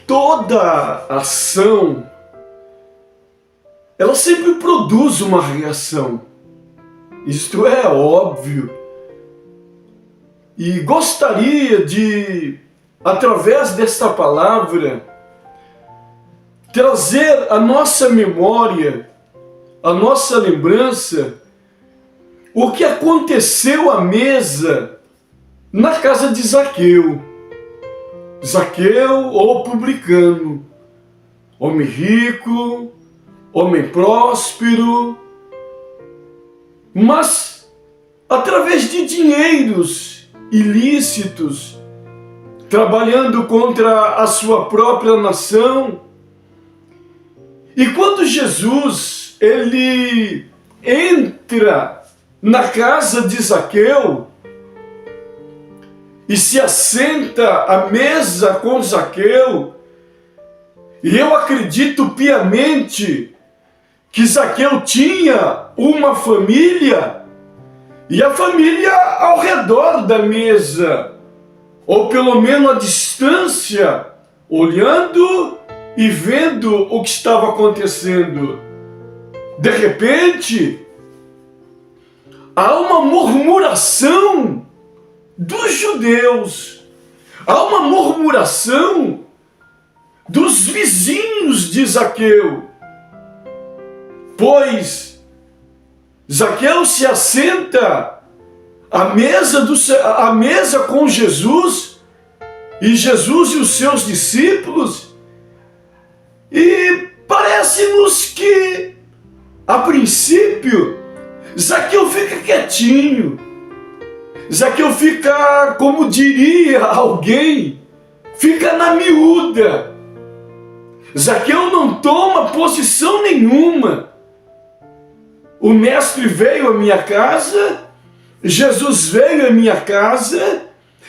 toda ação, ela sempre produz uma reação. Isto é óbvio. E gostaria de, através desta palavra, trazer à nossa memória, à nossa lembrança, o que aconteceu à mesa na casa de Zaqueu. Zaqueu, o publicano, homem rico, homem próspero, mas através de dinheiros ilícitos, trabalhando contra a sua própria nação. E quando Jesus, ele entra na casa de Zaqueu e se assenta à mesa com Zaqueu, e eu acredito piamente que Zaqueu tinha uma família, e a família ao redor da mesa, ou pelo menos à distância, olhando e vendo o que estava acontecendo. De repente, há uma murmuração dos judeus, há uma murmuração dos vizinhos de Zaqueu, pois Zaqueu se assenta à mesa com Jesus, e Jesus e os seus discípulos, e parece-nos que, a princípio, Zaqueu fica quietinho. Zaqueu fica, como diria alguém, fica na miúda. Zaqueu não toma posição nenhuma. O mestre veio à minha casa, Jesus veio à minha casa,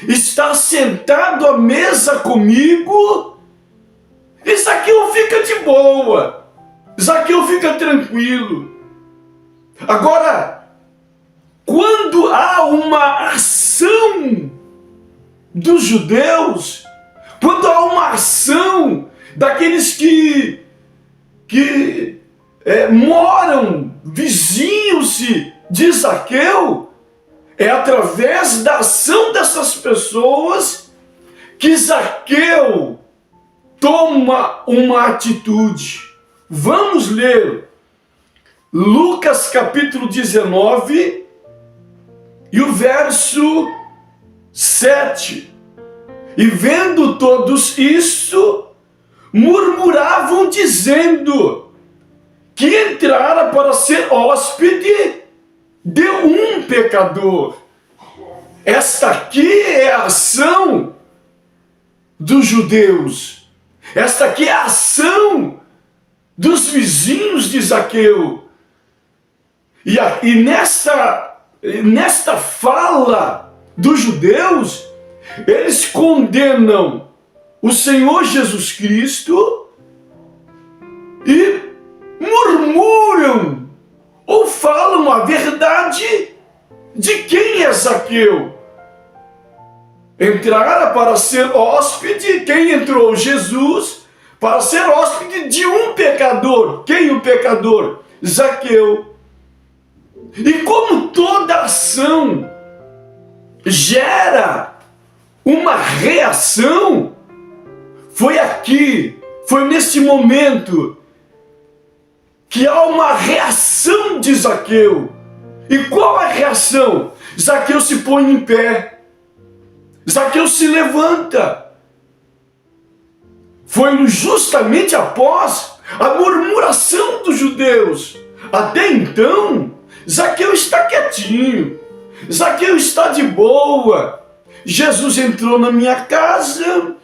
está sentado à mesa comigo, e Zaqueu fica de boa. Zaqueu fica tranquilo. Agora, quando há uma ação dos judeus, quando há uma ação daqueles que moram vizinhos de Zaqueu, é através da ação dessas pessoas que Zaqueu toma uma atitude. Vamos ler Lucas capítulo 19 e o verso 7. E vendo todos isso, murmuravam dizendo que entrara para ser hóspede de um pecador. Esta aqui é a ação dos judeus. Esta aqui é a ação dos vizinhos de Zaqueu. E nesta fala dos judeus, eles condenam o Senhor Jesus Cristo e murmuram ou falam a verdade de quem é Zaqueu. Entrara para ser hóspede, quem entrou? Jesus, para ser hóspede de um pecador. Quem o pecador? Zaqueu. E como toda ação gera uma reação, foi nesse momento que há uma reação de Zaqueu. E qual é a reação? Zaqueu se põe em pé. Zaqueu se levanta. Foi justamente após a murmuração dos judeus. Até então, Zaqueu está quietinho. Zaqueu está de boa. Jesus entrou na minha casa,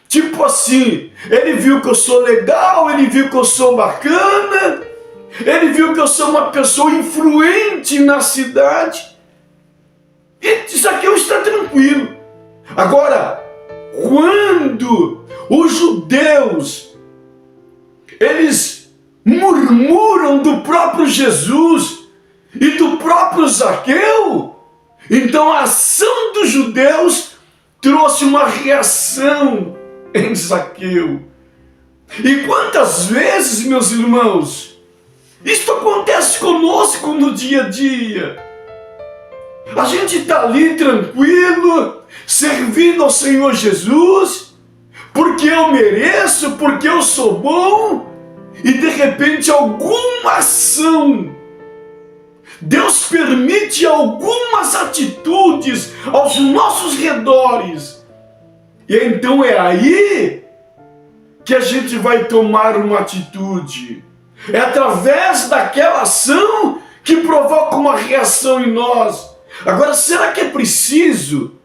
tipo assim, ele viu que eu sou legal, ele viu que eu sou bacana, ele viu que eu sou uma pessoa influente na cidade, e Zaqueu está tranquilo. Agora, quando os judeus, eles murmuram do próprio Jesus e do próprio Zaqueu, então a ação dos judeus trouxe uma reação em Zaqueu. E quantas vezes, meus irmãos, isto acontece conosco no dia a dia. A gente está ali tranquilo, servindo ao Senhor Jesus, porque eu mereço, porque eu sou bom, e de repente alguma ação, Deus permite algumas atitudes aos nossos redores, e então é aí que a gente vai tomar uma atitude. É através daquela ação que provoca uma reação em nós. Agora, será que é preciso?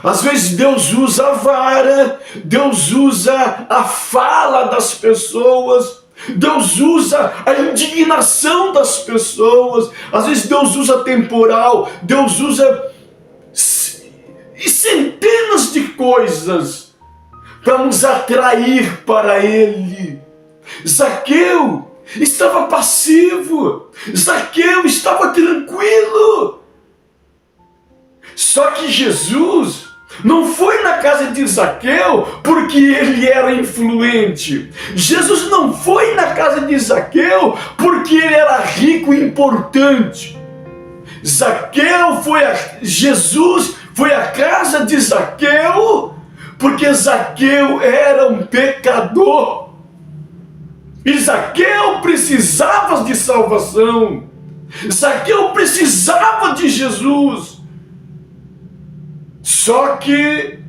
Às vezes Deus usa a vara, Deus usa a fala das pessoas, Deus usa a indignação das pessoas, às vezes Deus usa temporal, Deus usa centenas de coisas para nos atrair para Ele. Zaqueu estava passivo, Zaqueu estava tranquilo. Só que Jesus não foi na casa de Zaqueu porque ele era influente. Jesus não foi na casa de Zaqueu porque ele era rico e importante. Jesus foi à casa de Zaqueu porque Zaqueu era um pecador. E Zaqueu precisava de salvação. Zaqueu precisava de Jesus. Só que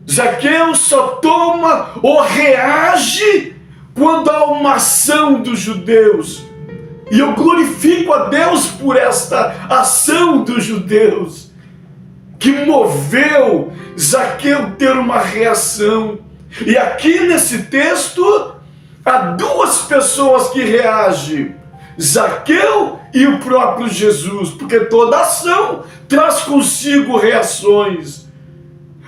Zaqueu só toma ou reage quando há uma ação dos judeus. E eu glorifico a Deus por esta ação dos judeus, que moveu Zaqueu ter uma reação. E aqui nesse texto, há duas pessoas que reagem: Zaqueu e o próprio Jesus, porque toda ação traz consigo reações.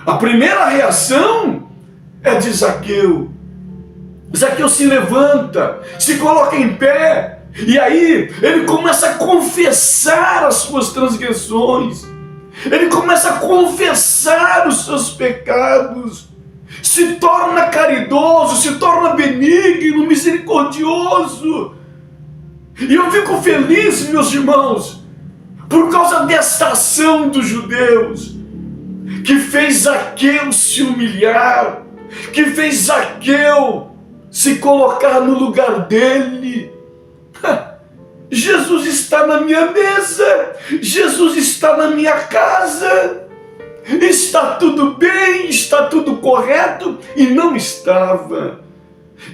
A primeira reação é de Zaqueu. Zaqueu se levanta, se coloca em pé, e aí ele começa a confessar as suas transgressões, ele começa a confessar os seus pecados, se torna caridoso, se torna benigno, misericordioso. E eu fico feliz, meus irmãos, por causa desta ação dos judeus, que fez Zaqueu se humilhar, que fez Zaqueu se colocar no lugar dele. Jesus está na minha mesa, Jesus está na minha casa, está tudo bem, está tudo correto, e não estava.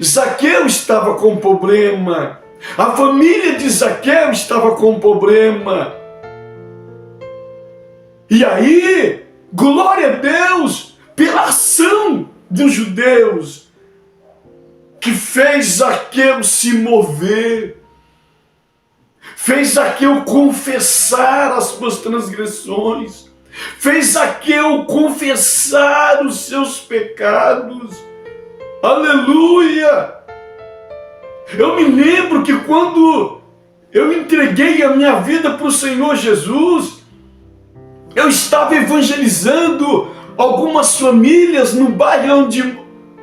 Zaqueu estava com problema. A família de Zaqueu estava com problema. E aí, glória a Deus pela ação dos judeus, que fez Zaqueu se mover, fez Zaqueu confessar as suas transgressões, fez Zaqueu confessar os seus pecados. Aleluia! Eu me lembro que quando eu entreguei a minha vida para o Senhor Jesus, eu estava evangelizando algumas famílias no bairro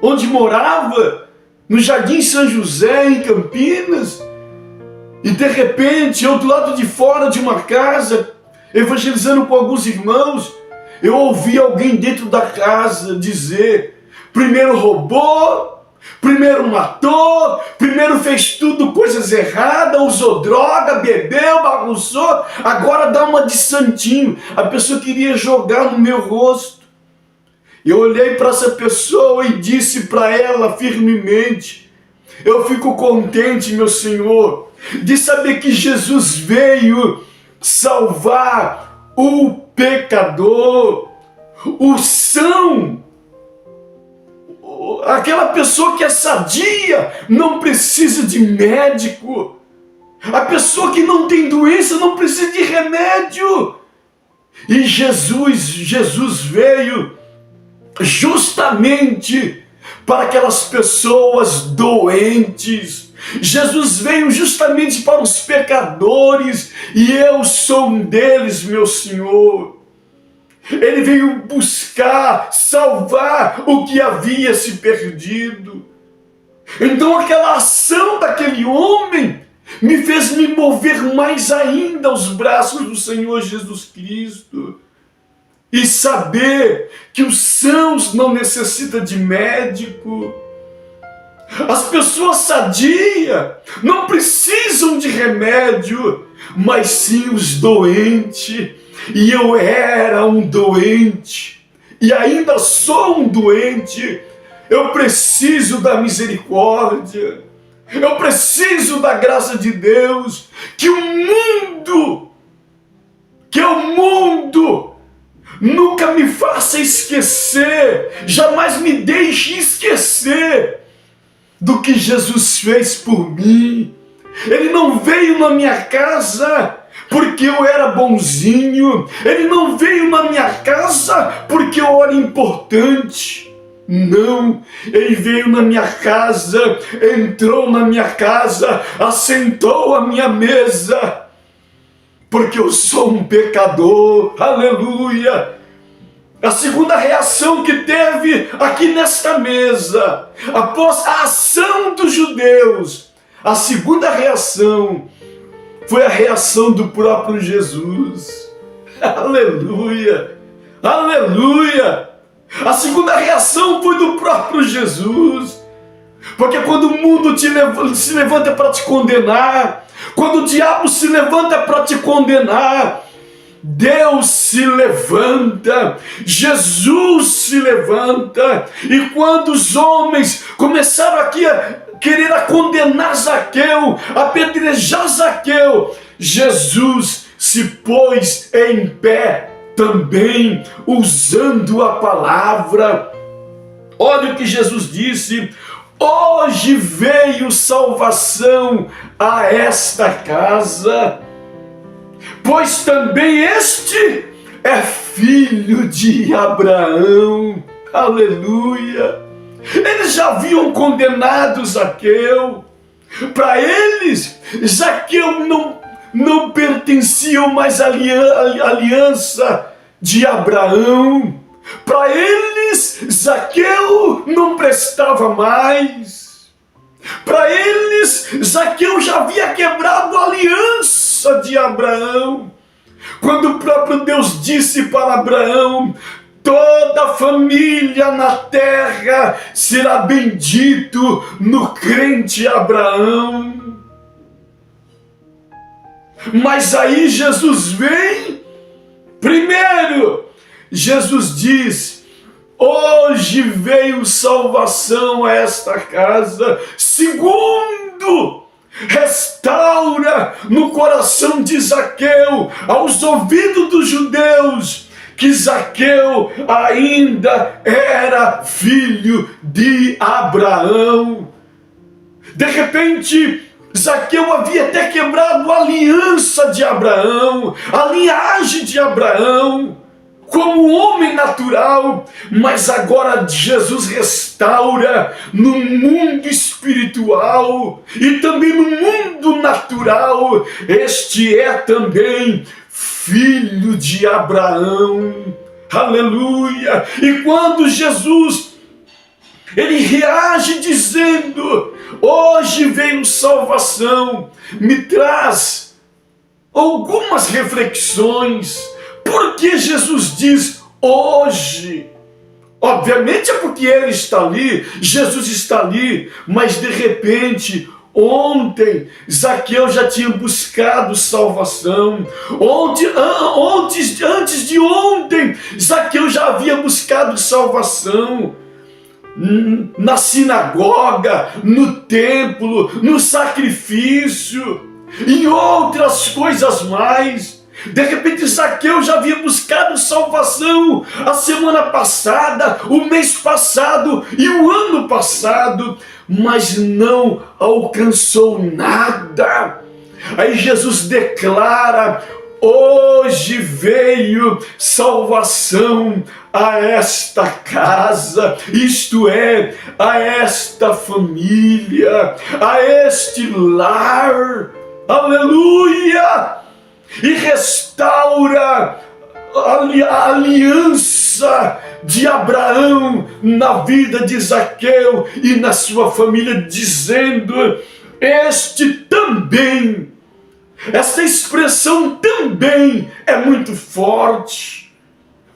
onde morava, no Jardim São José, em Campinas, e de repente, eu do lado de fora de uma casa, evangelizando com alguns irmãos, eu ouvi alguém dentro da casa dizer: primeiro roubou, primeiro matou, primeiro fez tudo coisas erradas, usou droga, bebeu, bagunçou, agora dá uma de santinho. A pessoa queria jogar no meu rosto. Eu olhei para essa pessoa e disse para ela firmemente: eu fico contente, meu Senhor, de saber que Jesus veio salvar o pecador, o são. Aquela pessoa que é sadia não precisa de médico. A pessoa que não tem doença não precisa de remédio. E Jesus veio justamente para aquelas pessoas doentes. Jesus veio justamente para os pecadores, e eu sou um deles, meu Senhor. Ele veio buscar, salvar o que havia se perdido. Então aquela ação daquele homem me fez me mover mais ainda aos braços do Senhor Jesus Cristo e saber que os sãos não necessitam de médico. As pessoas sadias não precisam de remédio, mas sim os doentes. E eu era um doente, e ainda sou um doente. Eu preciso da misericórdia, eu preciso da graça de Deus, que o mundo nunca me faça esquecer, jamais me deixe esquecer do que Jesus fez por mim. Ele não veio na minha casa porque eu era bonzinho, ele não veio na minha casa porque eu era importante. Não, ele veio na minha casa, entrou na minha casa, assentou à minha mesa, porque eu sou um pecador. Aleluia! A segunda reação que teve aqui nesta mesa, após a ação dos judeus, a segunda reação foi a reação do próprio Jesus. Aleluia! Aleluia! A segunda reação foi do próprio Jesus. Porque quando o mundo se levanta para te condenar, quando o diabo se levanta para te condenar, Deus se levanta, Jesus se levanta. E quando os homens começaram aqui a querer condenar Zaqueu, apedrejar Zaqueu, Jesus se pôs em pé também, usando a palavra. Olha o que Jesus disse: hoje veio salvação a esta casa, pois também este é filho de Abraão. Aleluia! Eles já haviam condenado Zaqueu. Para eles, Zaqueu não pertencia mais à aliança de Abraão. Para eles, Zaqueu não prestava mais. Para eles, Zaqueu já havia quebrado a aliança de Abraão. Quando o próprio Deus disse para Abraão: toda a família na terra será bendito no crente Abraão. Mas aí Jesus vem. Primeiro, Jesus diz: hoje veio salvação a esta casa. Segundo, restaura no coração de Zaqueu, aos ouvidos dos judeus, que Zaqueu ainda era filho de Abraão. De repente, Zaqueu havia até quebrado a aliança de Abraão, a linhagem de Abraão, como homem natural, mas agora Jesus restaura no mundo espiritual e também no mundo natural. Este é também filho de Abraão. Aleluia! E quando Jesus ele reage dizendo: hoje veio salvação, me traz algumas reflexões. Por que Jesus diz hoje? Obviamente é porque ele está ali, Jesus está ali, mas de repente, ontem, Zaqueu já tinha buscado salvação. Antes de ontem, Zaqueu já havia buscado salvação. Na sinagoga, no templo, no sacrifício, e outras coisas mais. De repente Zaqueu já havia buscado salvação a semana passada, o mês passado e o ano passado, mas não alcançou nada. Aí Jesus declara: hoje veio salvação a esta casa, isto é, a esta família, a este lar. Aleluia! E restaura a aliança de Abraão na vida de Zaqueu e na sua família, dizendo: este também. Essa expressão também é muito forte,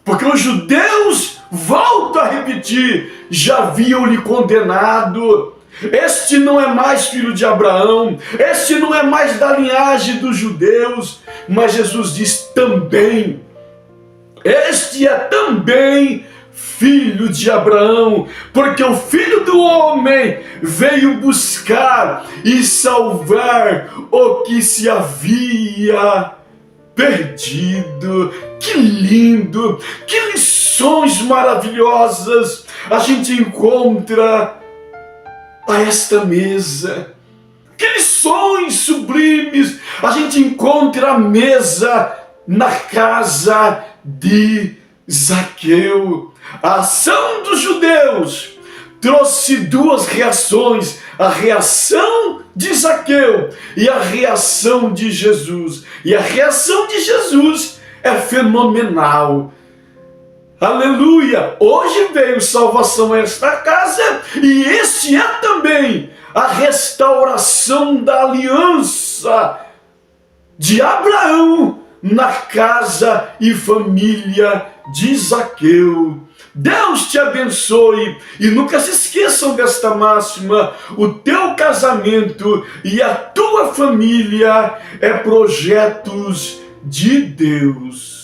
porque os judeus, volto a repetir, já haviam-lhe condenado. Este não é mais filho de Abraão, este não é mais da linhagem dos judeus, mas Jesus diz também. Este é também filho de Abraão, porque o Filho do Homem veio buscar e salvar o que se havia perdido. Que lindo, que lições maravilhosas a gente encontra a esta mesa. Que lições sublimes a gente encontra à mesa na casa de Zaqueu. A ação dos judeus trouxe duas reações: a reação de Zaqueu e a reação de Jesus. E a reação de Jesus é fenomenal. Aleluia! Hoje veio salvação a esta casa, e este é também a restauração da aliança de Abraão na casa e família de Zaqueu. Deus te abençoe, e nunca se esqueçam desta máxima: o teu casamento e a tua família é projetos de Deus.